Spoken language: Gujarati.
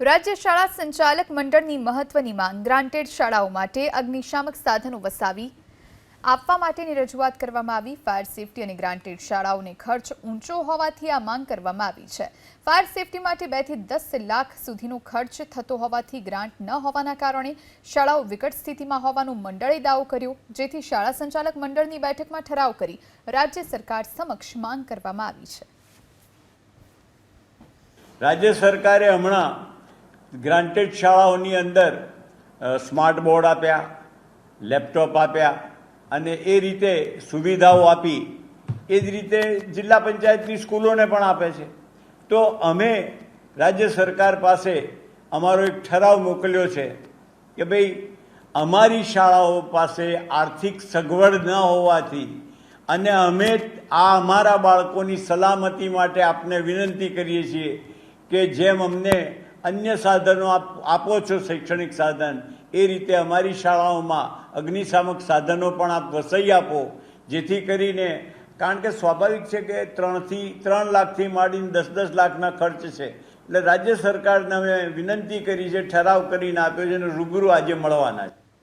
રાજ્ય શાળા સંચાલક મંડળની મહત્વની માંગ ગ્રાન્ટેડ શાળાઓ માટે અગ્નિશામક સાધનો વસાવી આપવા માટેની રજૂઆત કરવામાં આવી। ફાયર સેફટી અને ગ્રાન્ટેડ શાળાઓને ખર્ચ ઊંચો હોવાથી આ માંગ કરવામાં આવી છે। ફાયર સેફટી માટે 2 થી 10 લાખ સુધીનો ખર્ચ થતો હોવાથી ગ્રાન્ટ ન હોવાના કારણે શાળાઓ વિકટ સ્થિતિમાં હોવાનું મંડળે દાવો કર્યો, જેથી શાળા સંચાલક મંડળની બેઠકમાં ઠરાવ કરી રાજ્ય સરકાર સમક્ષ માંગ કરવામાં આવી છે। રાજ્ય સરકારે હમણાં ગ્રાન્ટેડ શાળાઓની અંદર સ્માર્ટ બોર્ડ આપ્યા, લેપટોપ આપ્યા અને એ રીતે સુવિધાઓ આપી, એ જ રીતે જિલ્લા પંચાયતની સ્કૂલોને પણ આપે છે। તો અમે રાજ્ય સરકાર પાસે અમારો એક ઠરાવ મોકલ્યો છે કે ભાઈ અમારી શાળાઓ પાસે આર્થિક સગવડ ન હોવાથી અને અમે અમારા બાળકોની સલામતી માટે આપને વિનંતી કરીએ છીએ કે જેમ અમને અન્ય સાધનો આપો છો, શૈક્ષણિક સાધન, એ રીતે અમારી શાળાઓમાં અગ્નિશામક સાધનો પણ આપ વસાવી આપો, જેથી કરીને, કારણ કે સ્વાભાવિક છે કે 3 લાખથી માંડીને 10 લાખના ખર્ચ છે। એટલે રાજ્ય સરકારને અમે વિનંતી કરી છે, ઠરાવ કરીને આપ્યો છે અને રૂબરૂ આજે મળવાના છે।